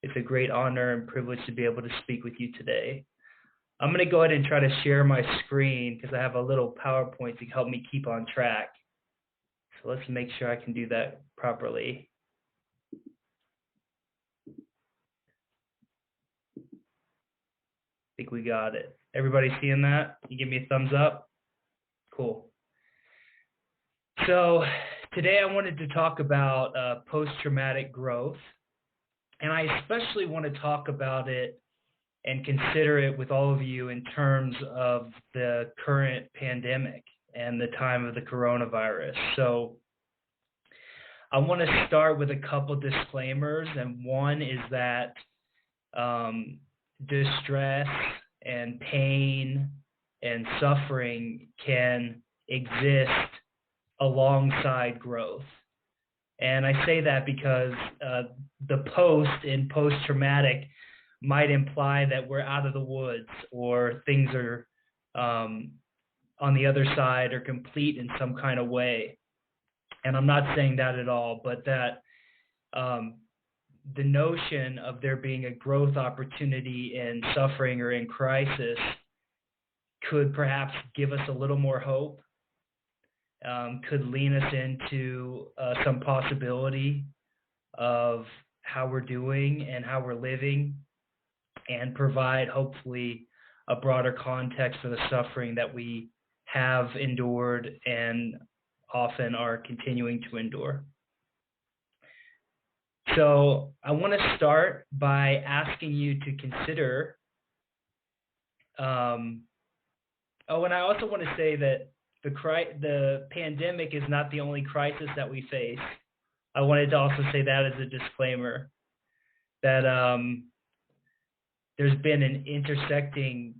It's a great honor and privilege to be able to speak with you today. I'm going to go ahead and try to share my screen because I have a little PowerPoint to help me keep on track. So let's make sure I can do that properly. I think we got it. Everybody seeing that? You give me a thumbs up? Cool. So today I wanted to talk about post-traumatic growth. And I especially want to talk about it and consider it with all of you in terms of the current pandemic and the time of the coronavirus. So I want to start with a couple disclaimers, and one is that distress and pain and suffering can exist alongside growth. And I say that because the post in post-traumatic might imply that we're out of the woods or things are on the other side or complete in some kind of way. And I'm not saying that at all, but that the notion of there being a growth opportunity in suffering or in crisis could perhaps give us a little more hope, could lean us into some possibility of how we're doing and how we're living, and provide hopefully a broader context for the suffering that we have endured and often are continuing to endure. So I want to start by asking you to consider, and I also want to say that the pandemic is not the only crisis that we face. I wanted to also say that as a disclaimer, that there's been an intersecting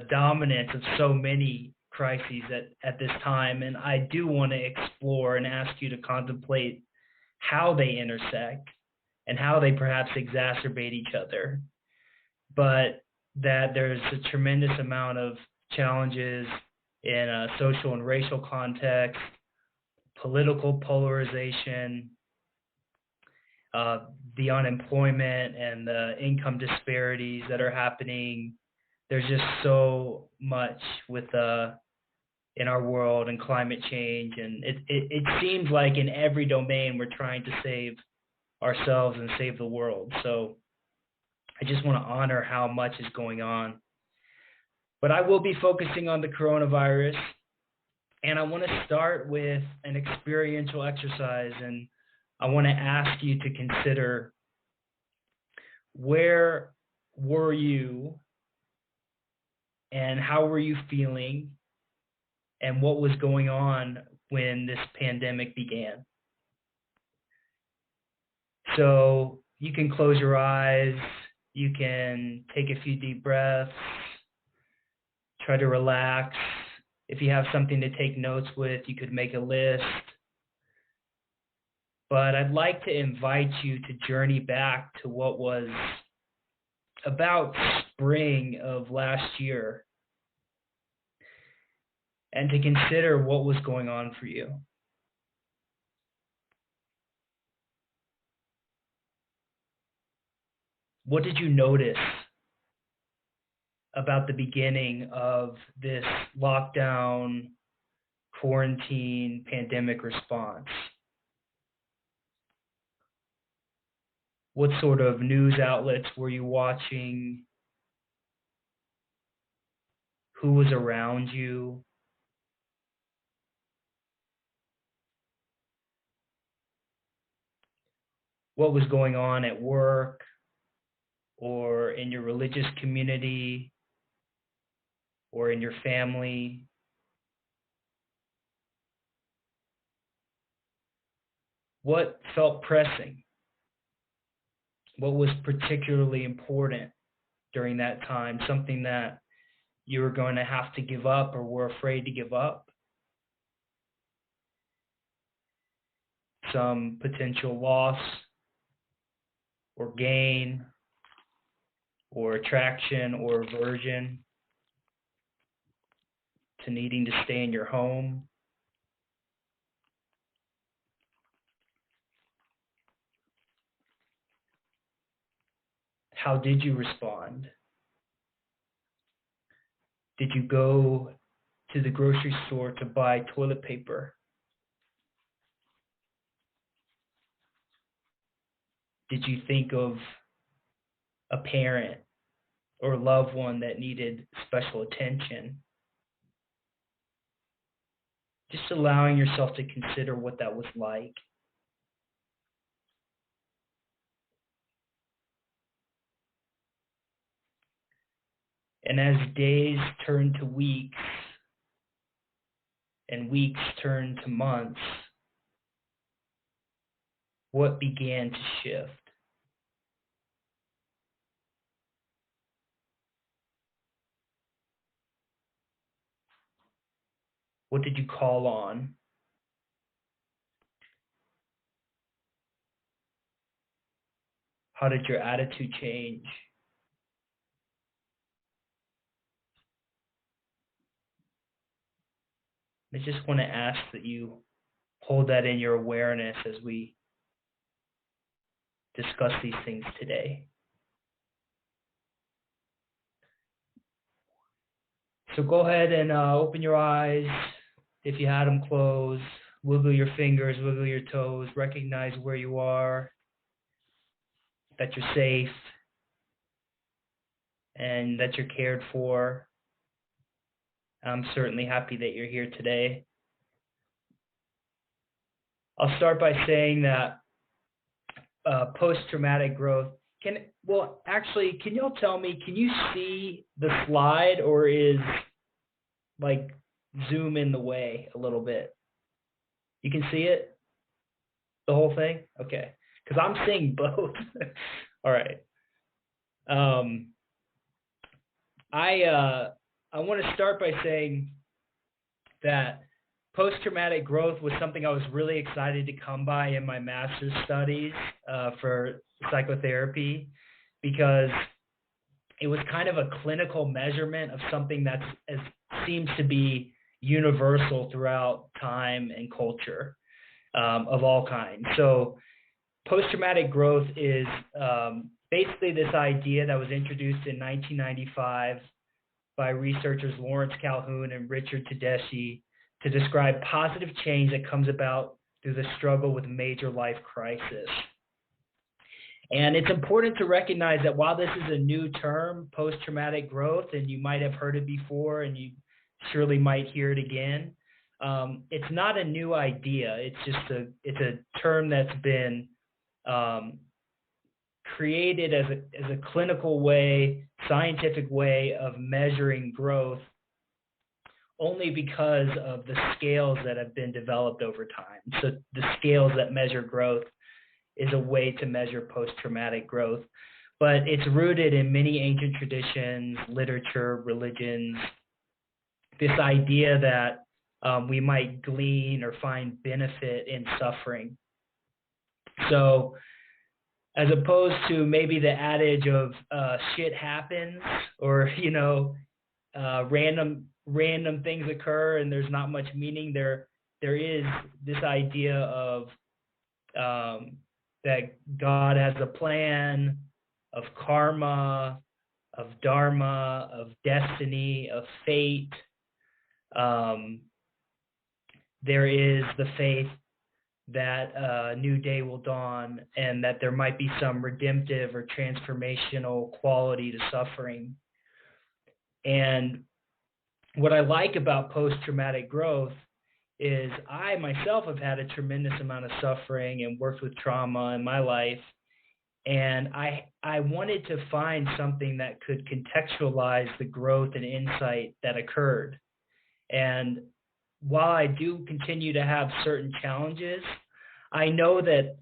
dominance of so many crises at this time, and I do want to explore and ask you to contemplate how they intersect and how they perhaps exacerbate each other, but that there's a tremendous amount of challenges in a social and racial context, political polarization, the unemployment and the income disparities that are happening. There's just so much with in our world and climate change, and it seems like in every domain we're trying to save ourselves and save the world. So I just want to honor how much is going on. But I will be focusing on the coronavirus, and I want to start with an experiential exercise, and I want to ask you to consider, where were you and how were you feeling and what was going on when this pandemic began? So you can close your eyes, you can take a few deep breaths, try to relax. If you have something to take notes with, you could make a list. But I'd like to invite you to journey back to what was about spring of last year and to consider what was going on for you. What did you notice about the beginning of this lockdown, quarantine, pandemic response? What sort of news outlets were you watching? Who was around you? What was going on at work or in your religious community or in your family? What felt pressing? What was particularly important during that time? Something that you were going to have to give up or were afraid to give up? Some potential loss or gain or attraction or aversion to needing to stay in your home? How did you respond? Did you go to the grocery store to buy toilet paper? Did you think of a parent or loved one that needed special attention? Just allowing yourself to consider what that was like. And as days turn to weeks and weeks turn to months, what began to shift? What did you call on? How did your attitude change? I just want to ask that you hold that in your awareness as we discuss these things today. So go ahead and open your eyes if you had them closed. Wiggle your fingers, wiggle your toes, recognize where you are, that you're safe, and that you're cared for. I'm certainly happy that you're here today. I'll start by saying that post-traumatic growth can y'all tell me, can you see the slide, or is like Zoom in the way a little bit? You can see it? The whole thing? Okay. Because I'm seeing both. All right. I want to start by saying that post-traumatic growth was something I was really excited to come by in my master's studies for psychotherapy, because it was kind of a clinical measurement of something that seems to be universal throughout time and culture of all kinds. So post-traumatic growth is basically this idea that was introduced in 1995 by researchers Lawrence Calhoun and Richard Tedeschi to describe positive change that comes about through the struggle with major life crisis. And it's important to recognize that while this is a new term, post-traumatic growth, and you might have heard it before and you surely might hear it again, it's not a new idea. It's a term that's been created as a clinical way, scientific way of measuring growth, only because of the scales that have been developed over time. So the scales that measure growth is a way to measure post-traumatic growth, but it's rooted in many ancient traditions, literature, religions, this idea that we might glean or find benefit in suffering. So as opposed to maybe the adage of shit happens, or random things occur and there's not much meaning, there is this idea of that God has a plan, of karma, of dharma, of destiny, of fate. There is the faith that a new day will dawn, and that there might be some redemptive or transformational quality to suffering. And what I like about post-traumatic growth is I myself have had a tremendous amount of suffering and worked with trauma in my life. And I wanted to find something that could contextualize the growth and insight that occurred. And while I do continue to have certain challenges, I know that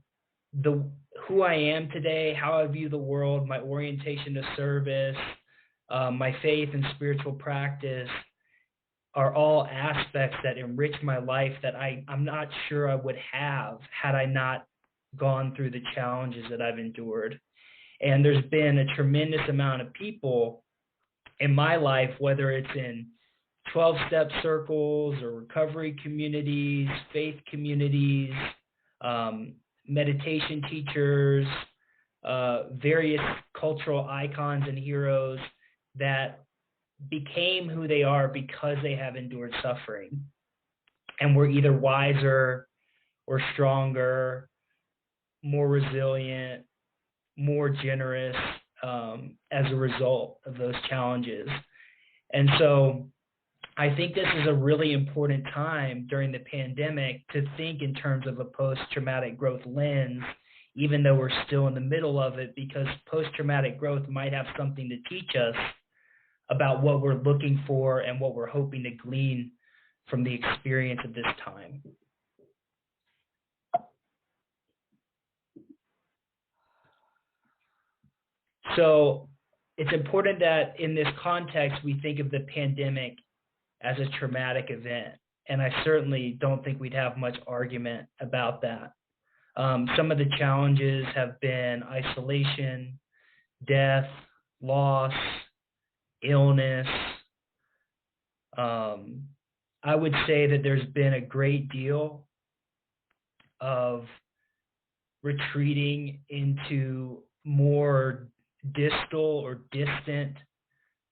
who I am today, how I view the world, my orientation to service, my faith and spiritual practice are all aspects that enrich my life that I'm not sure I would have had I not gone through the challenges that I've endured. And there's been a tremendous amount of people in my life, whether it's in 12-step circles or recovery communities, faith communities, meditation teachers, various cultural icons and heroes that became who they are because they have endured suffering and were either wiser or stronger, more resilient, more generous as a result of those challenges. And so I think this is a really important time during the pandemic to think in terms of a post-traumatic growth lens, even though we're still in the middle of it, because post-traumatic growth might have something to teach us about what we're looking for and what we're hoping to glean from the experience of this time. So it's important that in this context, we think of the pandemic as a traumatic event. And I certainly don't think we'd have much argument about that. Some of the challenges have been isolation, death, loss, illness. I would say that there's been a great deal of retreating into more distal or distant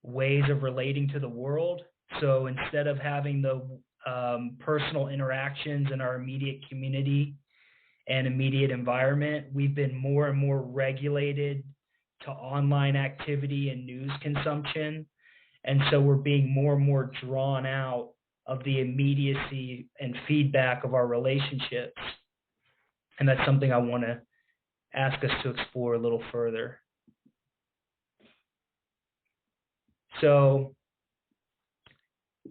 ways of relating to the world. So instead of having the personal interactions in our immediate community and immediate environment, we've been more and more regulated to online activity and news consumption. And so we're being more and more drawn out of the immediacy and feedback of our relationships. And that's something I want to ask us to explore a little further. So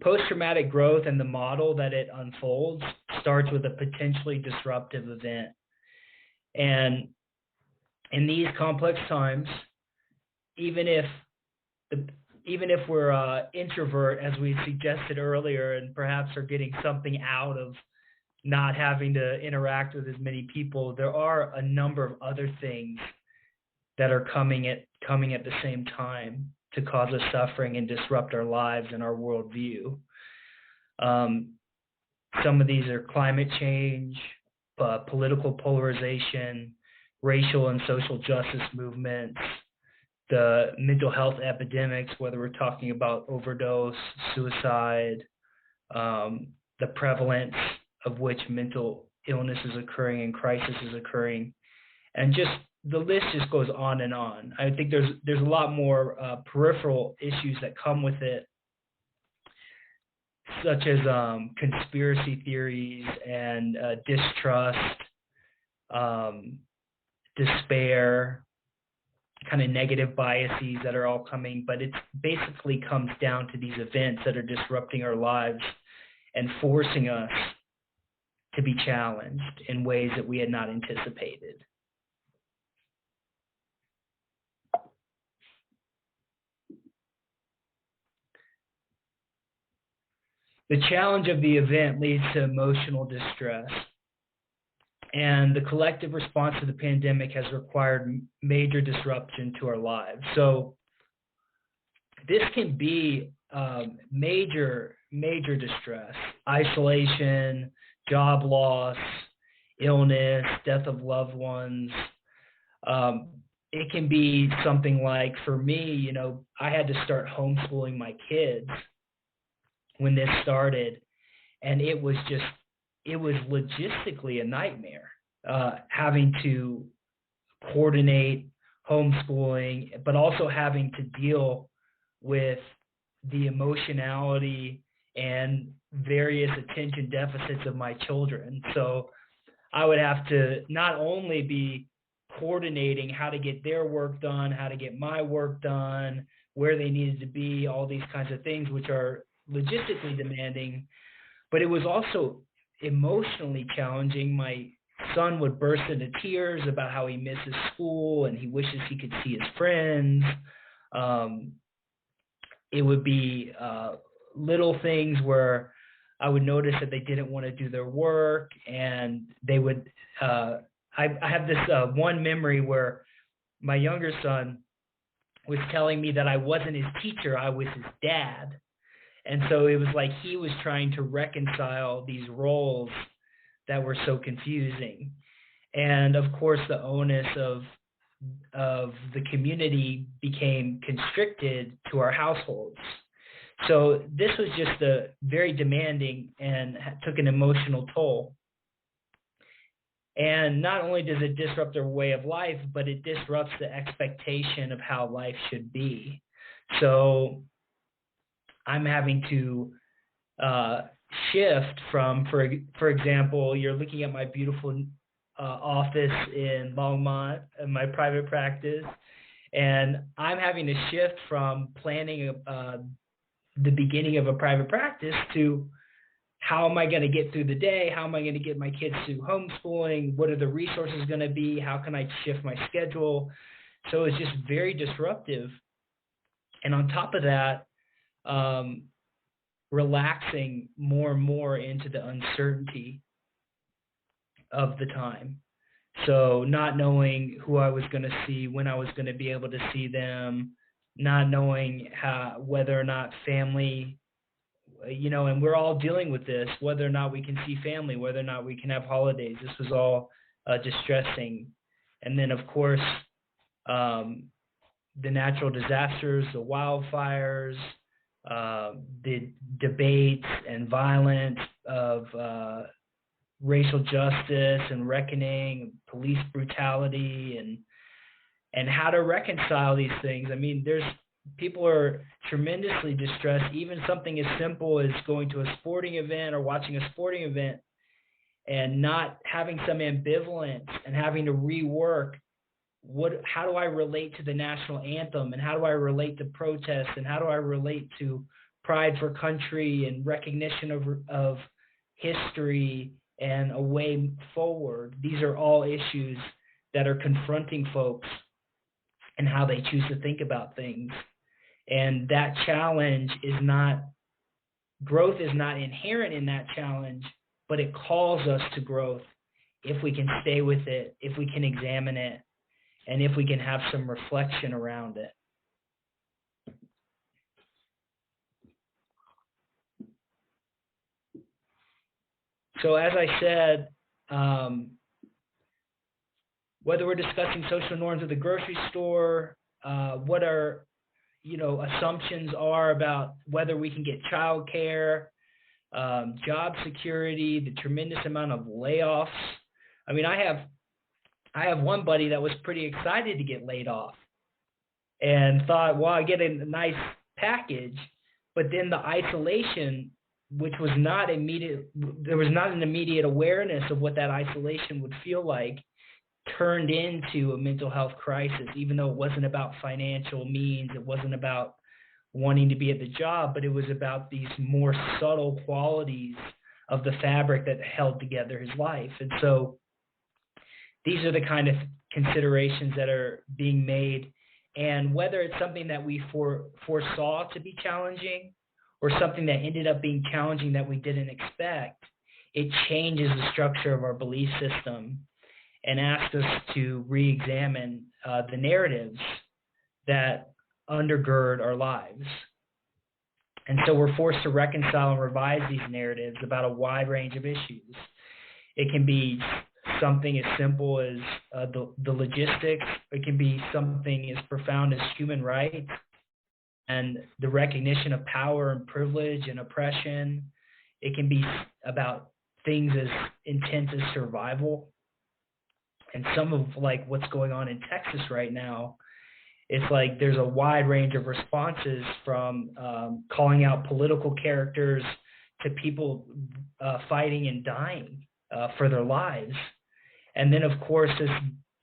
post-traumatic growth and the model that it unfolds starts with a potentially disruptive event. And in these complex times, even if we're introvert, as we suggested earlier, and perhaps are getting something out of not having to interact with as many people, there are a number of other things that are coming at the same time to cause us suffering and disrupt our lives and our worldview. Some of these are climate change, political polarization, racial and social justice movements, the mental health epidemics, whether we're talking about overdose, suicide, the prevalence of which mental illness is occurring and crisis is occurring, and just the list just goes on and on. I think there's a lot more peripheral issues that come with it, such as conspiracy theories and distrust, despair, kind of negative biases that are all coming, but it basically comes down to these events that are disrupting our lives and forcing us to be challenged in ways that we had not anticipated. The challenge of the event leads to emotional distress, and the collective response to the pandemic has required major disruption to our lives. So this can be major distress, isolation, job loss, illness, death of loved ones. It can be something like, for me, I had to start homeschooling my kids when this started, and it was logistically a nightmare, having to coordinate homeschooling, but also having to deal with the emotionality and various attention deficits of my children. So I would have to not only be coordinating how to get their work done, how to get my work done, where they needed to be, all these kinds of things, which are logistically demanding, but it was also emotionally challenging. My son would burst into tears about how he misses school and he wishes he could see his friends. It would be little things where I would notice that they didn't want to do their work, and they would, I have this one memory where my younger son was telling me that I wasn't his teacher, I was his dad. And so it was like he was trying to reconcile these roles that were so confusing. And of course, the onus of the community became constricted to our households. So this was just very demanding and took an emotional toll. And not only does it disrupt our way of life, but it disrupts the expectation of how life should be. So I'm having to shift from, for example, you're looking at my beautiful office in Longmont, in my private practice, and I'm having to shift from planning the beginning of a private practice to how am I going to get through the day? How am I going to get my kids through homeschooling? What are the resources going to be? How can I shift my schedule? So it's just very disruptive. And on top of that, relaxing more and more into the uncertainty of the time. So not knowing who I was going to see, when I was going to be able to see them, not knowing whether or not family, and we're all dealing with this, whether or not we can see family, whether or not we can have holidays. This was all distressing. And then, of course, the natural disasters, the wildfires, the debates and violence of racial justice and reckoning, police brutality, and how to reconcile these things. I mean, people are tremendously distressed. Even something as simple as going to a sporting event or watching a sporting event and not having some ambivalence and having to rework how do I relate to the national anthem, and how do I relate to protests, and how do I relate to pride for country and recognition of history and a way forward. These are all issues that are confronting folks and how they choose to think about things. And that challenge growth is not inherent in that challenge, but it calls us to growth if we can stay with it, if we can examine it, and if we can have some reflection around it. So as I said, whether we're discussing social norms at the grocery store, what our assumptions are about whether we can get childcare, job security, the tremendous amount of layoffs. I mean, I have one buddy that was pretty excited to get laid off and thought, well, I get a nice package, but then the isolation, which was not immediate, there was not an immediate awareness of what that isolation would feel like, turned into a mental health crisis, even though it wasn't about financial means, it wasn't about wanting to be at the job, but it was about these more subtle qualities of the fabric that held together his life. And so these are the kind of considerations that are being made, and whether it's something that we foresaw to be challenging or something that ended up being challenging that we didn't expect, it changes the structure of our belief system and asks us to re-examine the narratives that undergird our lives. And so we're forced to reconcile and revise these narratives about a wide range of issues. It can be something as simple as the logistics. It can be something as profound as human rights and the recognition of power and privilege and oppression. It can be about things as intense as survival. And some of what's going on in Texas right now, it's like there's a wide range of responses from calling out political characters to people fighting and dying for their lives. And then, of course, this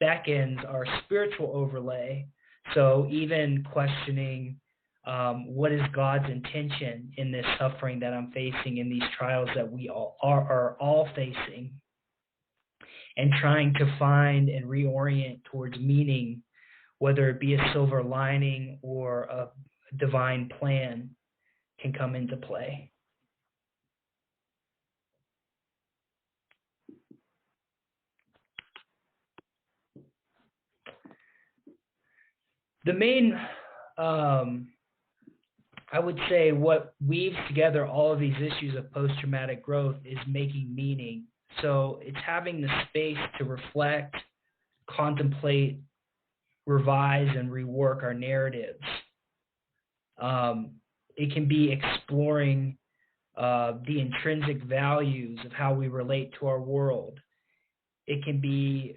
beckons our spiritual overlay. So even questioning what is God's intention in this suffering that I'm facing, in these trials that we are all facing, and trying to find and reorient towards meaning, whether it be a silver lining or a divine plan, can come into play. The main, I would say, what weaves together all of these issues of post-traumatic growth is making meaning. So it's having the space to reflect, contemplate, revise and rework our narratives. It can be exploring the intrinsic values of how we relate to our world. It can be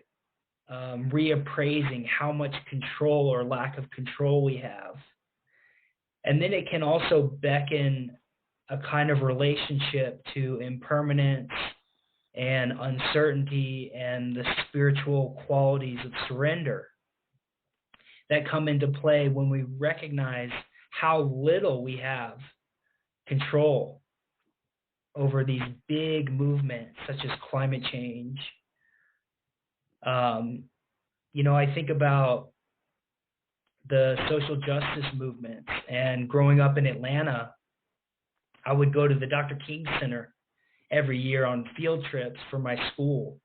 reappraising how much control or lack of control we have. And then it can also beckon a kind of relationship to impermanence and uncertainty and the spiritual qualities of surrender that come into play when we recognize how little we have control over these big movements such as climate change. I think about the social justice movements, and growing up in Atlanta, I would go to the Dr. King Center every year on field trips for my school.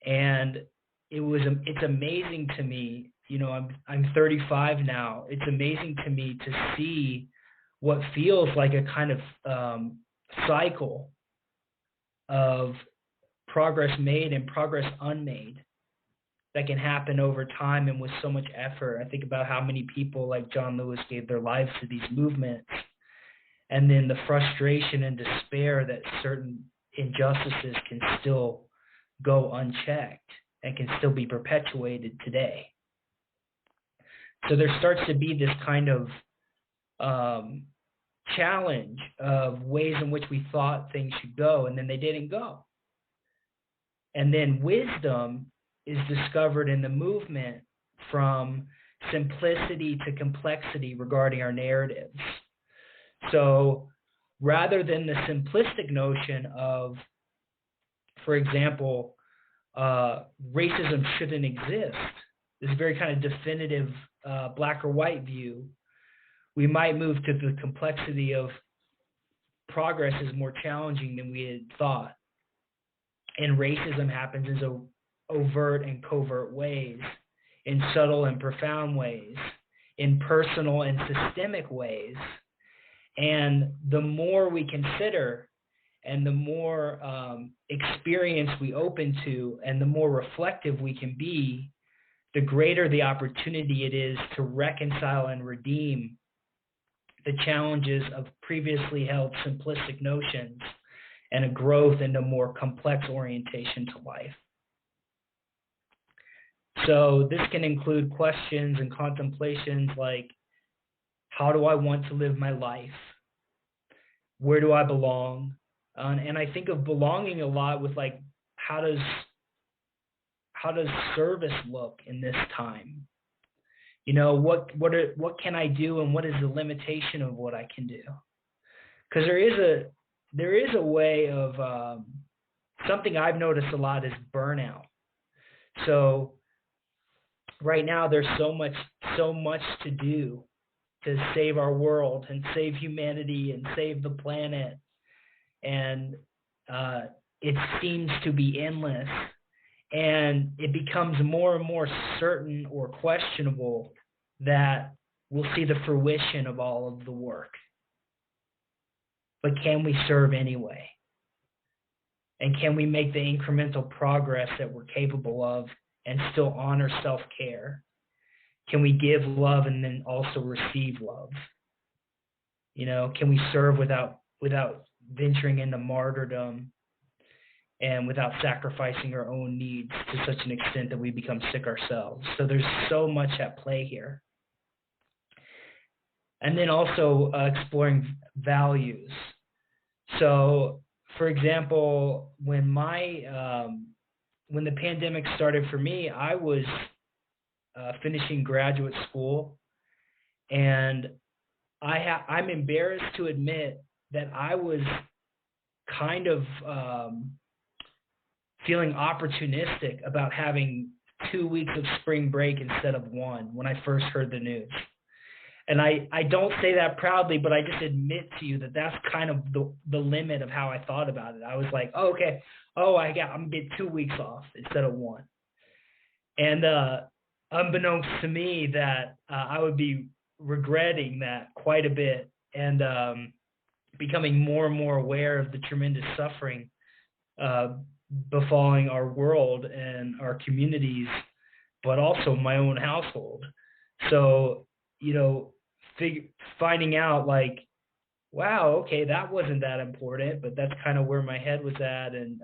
And it's amazing to me, I'm 35 now. It's amazing to me to see what feels like a kind of cycle of progress made and progress unmade that can happen over time and with so much effort. I think about how many people like John Lewis gave their lives to these movements, and then the frustration and despair that certain injustices can still go unchecked and can still be perpetuated today. So there starts to be this kind of challenge of ways in which we thought things should go, and then they didn't go. And then wisdom is discovered in the movement from simplicity to complexity regarding our narratives. So rather than the simplistic notion of, for example, racism shouldn't exist, this very kind of definitive black or white view, we might move to the complexity of progress is more challenging than we had thought. And racism happens in overt and covert ways, in subtle and profound ways, in personal and systemic ways. And the more we consider and the more experience we open to and the more reflective we can be, the greater the opportunity it is to reconcile and redeem the challenges of previously held simplistic notions and a growth into more complex orientation to life. So this can include questions and contemplations like, how do I want to live my life? Where do I belong? And I think of belonging a lot with like, how does service look in this time? What can I do, and what is the limitation of what I can do? Because there is a way of something I've noticed a lot is burnout. So right now there's so much to do to save our world and save humanity and save the planet, and it seems to be endless. And it becomes more and more certain or questionable that we'll see the fruition of all of the work. But can we serve anyway? And can we make the incremental progress that we're capable of and still honor self-care? Can we give love and then also receive love? Can we serve without venturing into martyrdom and without sacrificing our own needs to such an extent that we become sick ourselves? So there's so much at play here. And then also exploring values. So, for example, when the pandemic started for me, I was finishing graduate school, and I'm embarrassed to admit that I was kind of feeling opportunistic about having 2 weeks of spring break instead of one when I first heard the news. And I don't say that proudly, but I just admit to you that that's kind of the limit of how I thought about it. I was like, oh, okay, I'm going to get 2 weeks off instead of one. And unbeknownst to me that I would be regretting that quite a bit, and becoming more and more aware of the tremendous suffering befalling our world and our communities but also my own household. So, finding out like, wow, okay, that wasn't that important, but that's kind of where my head was at. And,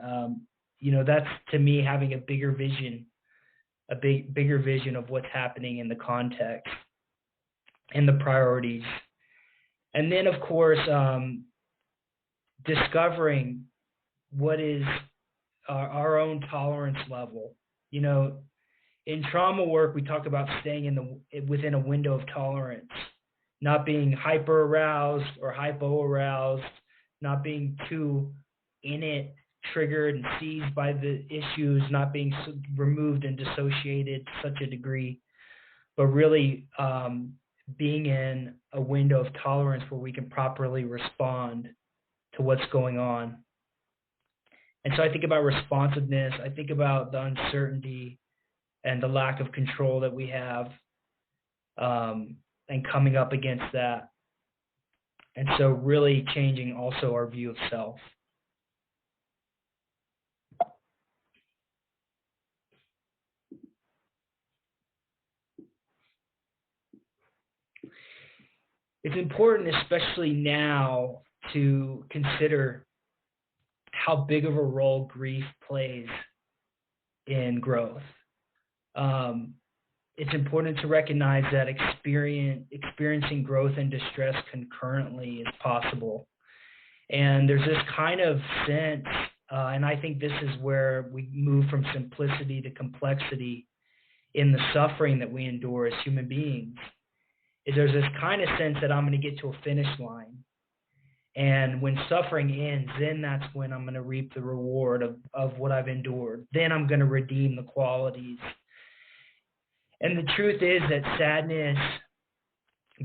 that's to me having a bigger vision, bigger vision of what's happening in the context and the priorities. And then, of course, discovering what is our own tolerance level. In trauma work, we talk about staying within a window of tolerance, not being hyper aroused or hypo aroused, not being too in it, triggered and seized by the issues, not being removed and dissociated to such a degree, but really being in a window of tolerance where we can properly respond to what's going on. And so I think about responsiveness. I think about the uncertainty and the lack of control that we have, and coming up against that. And so really changing also our view of self. It's important, especially now, to consider how big of a role grief plays in growth. It's important to recognize that experiencing growth and distress concurrently is possible. And there's this kind of sense, and I think this is where we move from simplicity to complexity in the suffering that we endure as human beings, is there's this kind of sense that I'm going to get to a finish line. And when suffering ends, then that's when I'm going to reap the reward of what I've endured. Then I'm going to redeem the qualities. And the truth is that sadness,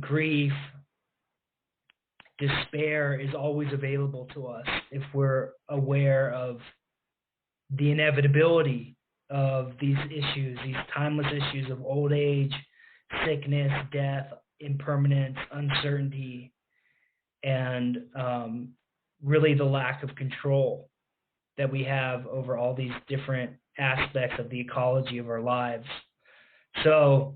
grief, despair is always available to us if we're aware of the inevitability of these issues, these timeless issues of old age, sickness, death, impermanence, uncertainty, and really the lack of control that we have over all these different aspects of the ecology of our lives. So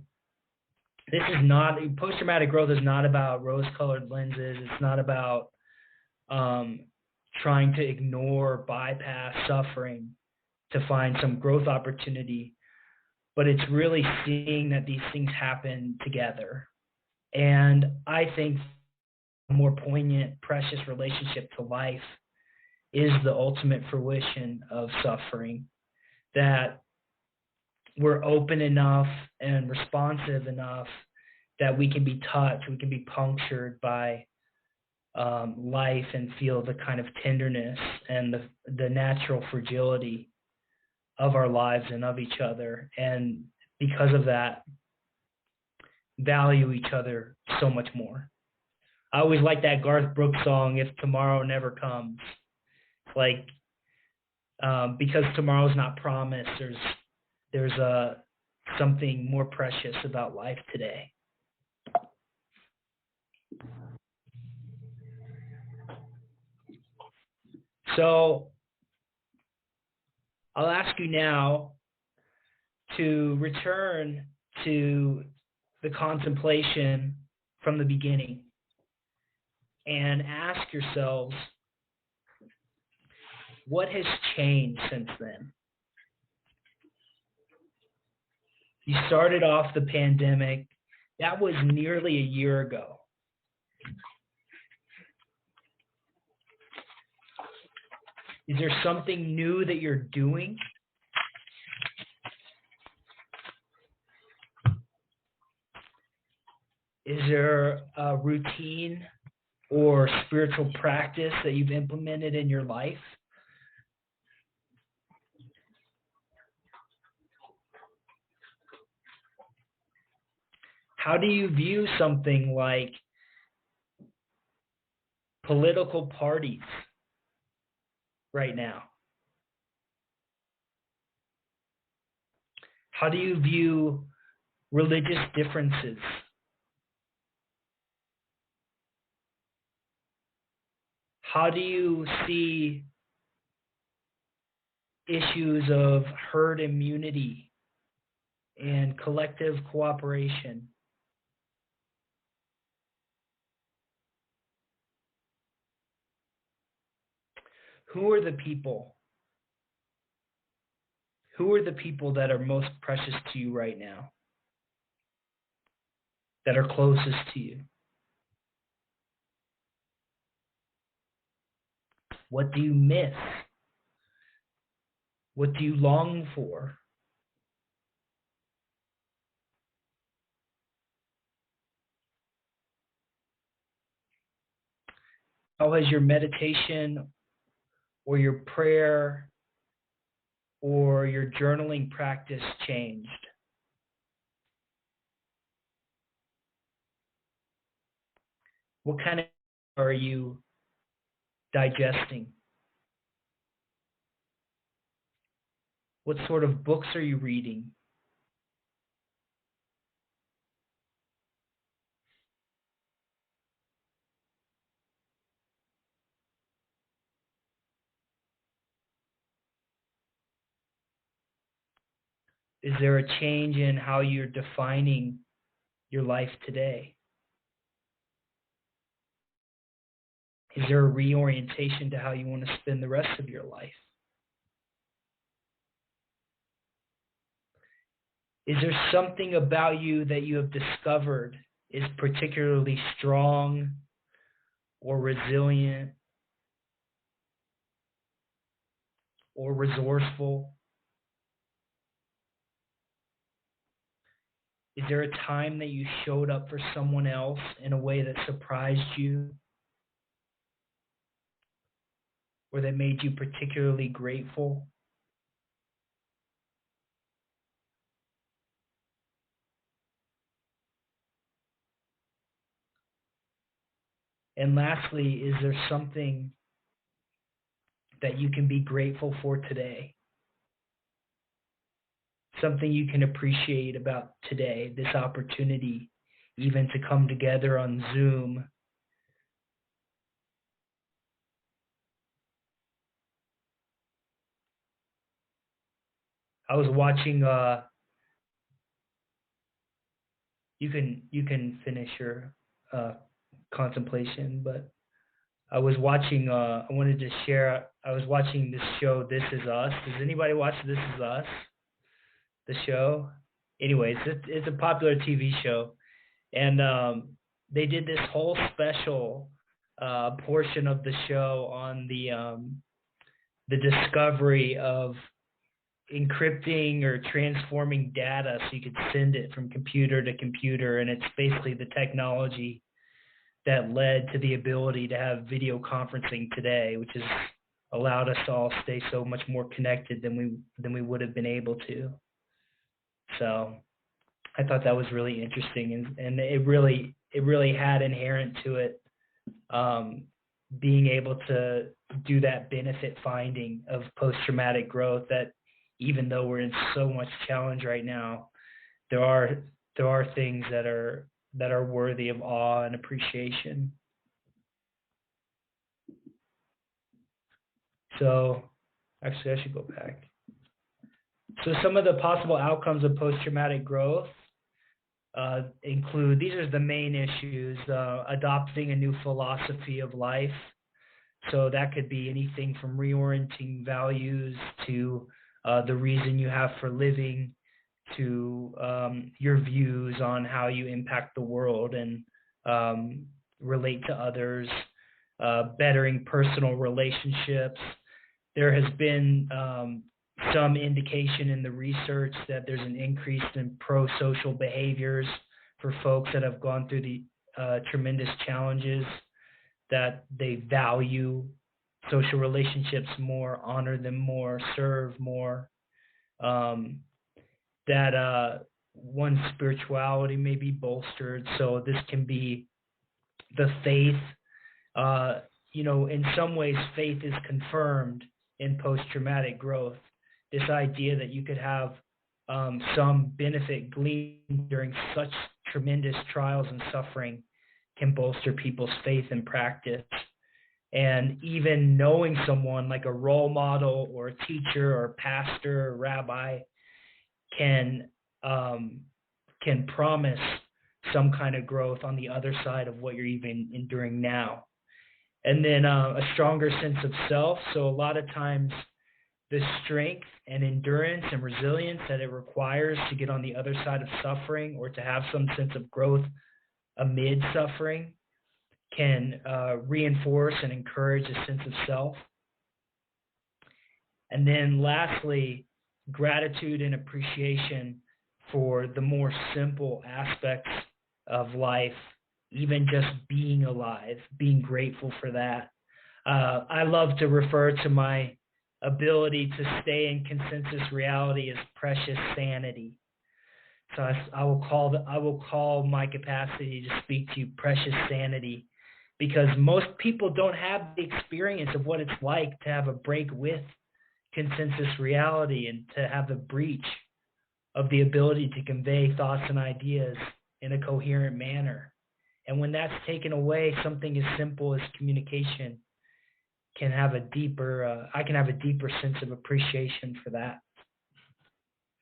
this is not, post-traumatic growth is not about rose-colored lenses. It's not about trying to ignore, bypass suffering to find some growth opportunity, but it's really seeing that these things happen together. And I think a more poignant, precious relationship to life is the ultimate fruition of suffering, that we're open enough and responsive enough that we can be touched, we can be punctured by life and feel the kind of tenderness and the natural fragility of our lives and of each other. And because of that, value each other so much more. I always like that Garth Brooks song, If Tomorrow Never Comes. Like, because tomorrow's not promised, there's something more precious about life today. So I'll ask you now to return to the contemplation from the beginning and ask yourselves, what has changed since then? You started off the pandemic. That was nearly a year ago. Is there something new that you're doing? Is there a routine or spiritual practice that you've implemented in your life? How do you view something like political parties right now? How do you view religious differences? How do you see issues of herd immunity and collective cooperation. Who are the people? Who are the people that are most precious to you right now? That are closest to you? What do you miss? What do you long for? How has your meditation or your prayer or your journaling practice changed? What kind of are you digesting? What sort of books are you reading? Is there a change in how you're defining your life today? Is there a reorientation to how you want to spend the rest of your life? Is there something about you that you have discovered is particularly strong or resilient or resourceful? Is there a time that you showed up for someone else in a way that surprised you or that made you particularly grateful? And lastly, is there something that you can be grateful for today? Something you can appreciate about today, this opportunity, even to come together on Zoom. I was watching, you can finish your contemplation, but I was watching, I wanted to share, I was watching this show, This Is Us. Does anybody watch This Is Us? The show? Anyways, it's a popular TV show. And they did this whole special portion of the show on the discovery of encrypting or transforming data so you could send it from computer to computer. And it's basically the technology that led to the ability to have video conferencing today, which has allowed us to all stay so much more connected than we would have been able to. So I thought that was really interesting, and it really had inherent to it being able to do that benefit finding of post-traumatic growth, that even though we're in so much challenge right now, there are things that are worthy of awe and appreciation. So actually I should go back. So some of the possible outcomes of post-traumatic growth include, these are the main issues: adopting a new philosophy of life. So that could be anything from reorienting values to the reason you have for living, to your views on how you impact the world and relate to others, bettering personal relationships. There has been some indication in the research that there's an increase in pro-social behaviors for folks that have gone through the tremendous challenges, that they value social relationships more, honor them more, serve more, that one's spirituality may be bolstered. So this can be the faith. In some ways, faith is confirmed in post-traumatic growth. This idea that you could have some benefit gleaned during such tremendous trials and suffering can bolster people's faith and practice. And even knowing someone like a role model or a teacher or a pastor or rabbi can can promise some kind of growth on the other side of what you're even enduring now. And then a stronger sense of self. So a lot of times the strength and endurance and resilience that it requires to get on the other side of suffering or to have some sense of growth amid suffering can reinforce and encourage a sense of self. And then lastly, gratitude and appreciation for the more simple aspects of life, even just being alive, being grateful for that. I love to refer to my ability to stay in consensus reality as precious sanity. So I will call my capacity to speak to you precious sanity, because most people don't have the experience of what it's like to have a break with consensus reality and to have a breach of the ability to convey thoughts and ideas in a coherent manner. And when that's taken away, something as simple as communication can have a deeper, I can have a deeper sense of appreciation for that,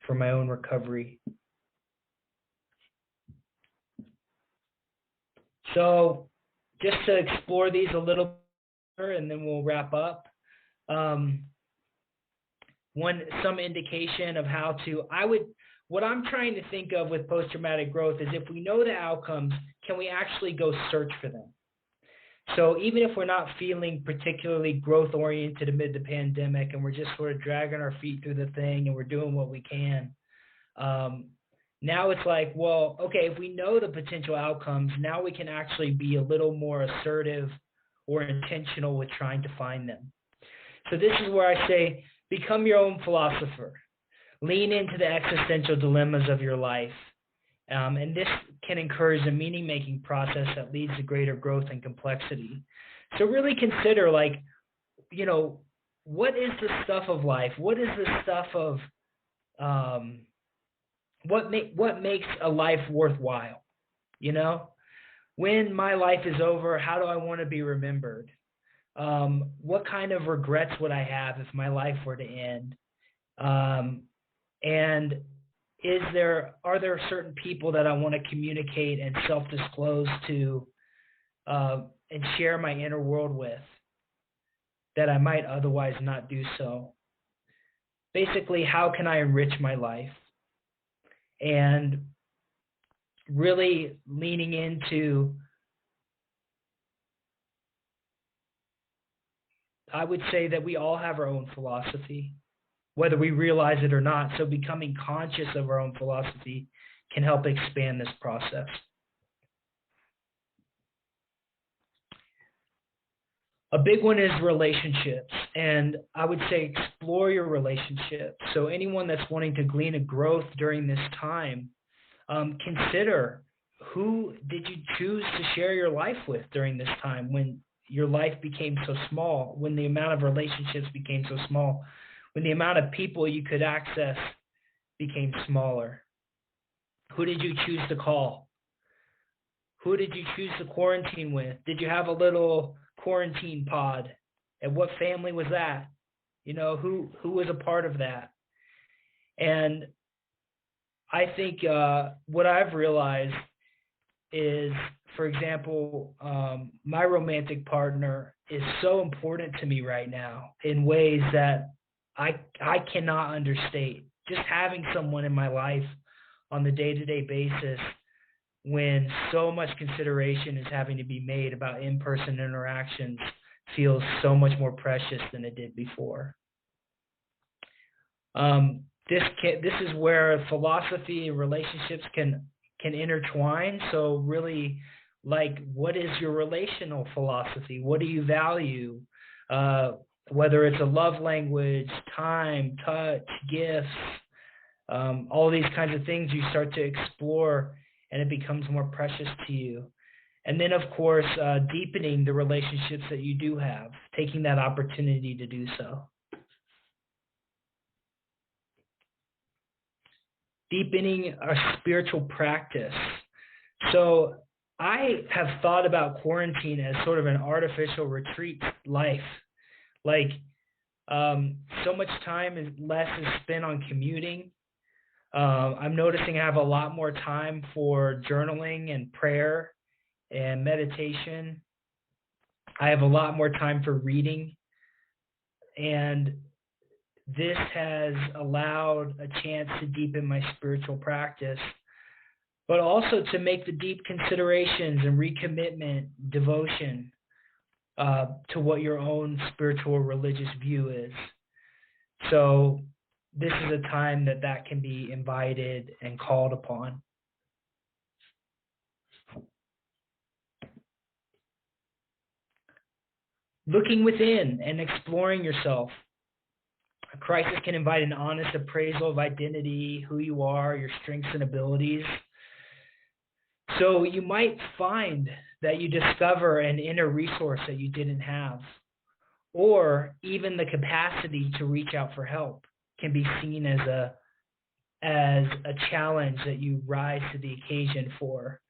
for my own recovery. So just to explore these a little bit, and then we'll wrap up. Some indication of how to, what I'm trying to think of with post-traumatic growth is, if we know the outcomes, can we actually go search for them? So even if we're not feeling particularly growth-oriented amid the pandemic and we're just sort of dragging our feet through the thing and we're doing what we can, now it's like, well, okay, if we know the potential outcomes, now we can actually be a little more assertive or intentional with trying to find them. So this is where I say, become your own philosopher. Lean into the existential dilemmas of your life. And this can encourage a meaning-making process that leads to greater growth and complexity. So really consider, like, you know, what is the stuff of life? What is the stuff of what makes a life worthwhile? You know, when my life is over, how do I want to be remembered? What kind of regrets would I have if my life were to end? And are there certain people that I want to communicate and self-disclose to and share my inner world with that I might otherwise not do so? Basically, how can I enrich my life? And really leaning into, I would say that we all have our own philosophy, whether we realize it or not. So becoming conscious of our own philosophy can help expand this process. A big one is relationships, and I would say explore your relationships. So anyone that's wanting to glean a growth during this time, consider, who did you choose to share your life with during this time when your life became so small, when the amount of relationships became so small, when the amount of people you could access became smaller? Who did you choose to call? Who did you choose to quarantine with? Did you have a little quarantine pod? And what family was that? You know, who was a part of that? And I think what I've realized is, for example, my romantic partner is so important to me right now in ways that I cannot understate. Just having someone in my life on the day-to-day basis, when so much consideration is having to be made about in-person interactions, feels so much more precious than it did before. This is where philosophy and relationships can intertwine. So really, like, what is your relational philosophy? What do you value? Whether it's a love language, time, touch, gifts, all these kinds of things you start to explore, and it becomes more precious to you. And then, of course, deepening the relationships that you do have, taking that opportunity to do so. Deepening our spiritual practice. So I have thought about quarantine as sort of an artificial retreat life. Like, so much time is less is spent on commuting. I'm noticing I have a lot more time for journaling and prayer and meditation. I have a lot more time for reading, and this has allowed a chance to deepen my spiritual practice, but also to make the deep considerations and recommitment, devotion to what your own spiritual religious view is. So this is a time that can be invited and called upon. Looking within and exploring yourself. A crisis can invite an honest appraisal of identity, who you are, your strengths and abilities. So you might find that you discover an inner resource that you didn't have, or even the capacity to reach out for help can be seen as a challenge that you rise to the occasion for.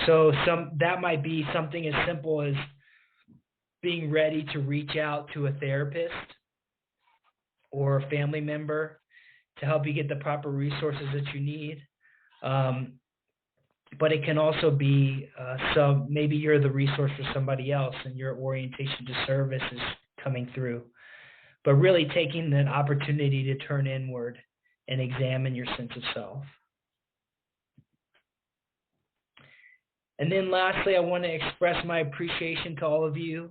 So that might be something as simple as being ready to reach out to a therapist or a family member to help you get the proper resources that you need. But it can also be maybe you're the resource for somebody else and your orientation to service is coming through. But really taking that opportunity to turn inward and examine your sense of self. And then lastly, I want to express my appreciation to all of you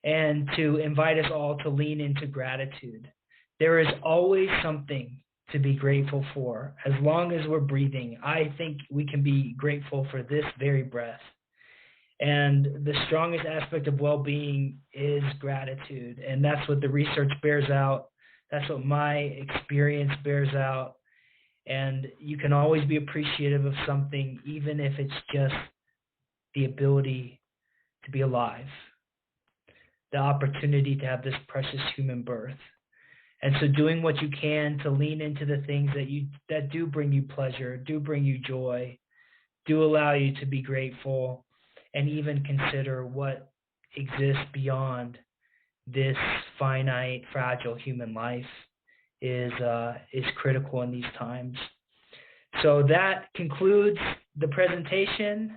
and to invite us all to lean into gratitude. There is always something to be grateful for. As long as we're breathing, I think we can be grateful for this very breath. And the strongest aspect of well-being is gratitude. And that's what the research bears out. That's what my experience bears out. And you can always be appreciative of something, even if it's just the ability to be alive, the opportunity to have this precious human birth. And so doing what you can to lean into the things that do bring you pleasure, do bring you joy, do allow you to be grateful, and even consider what exists beyond this finite, fragile human life is critical in these times. So that concludes the presentation.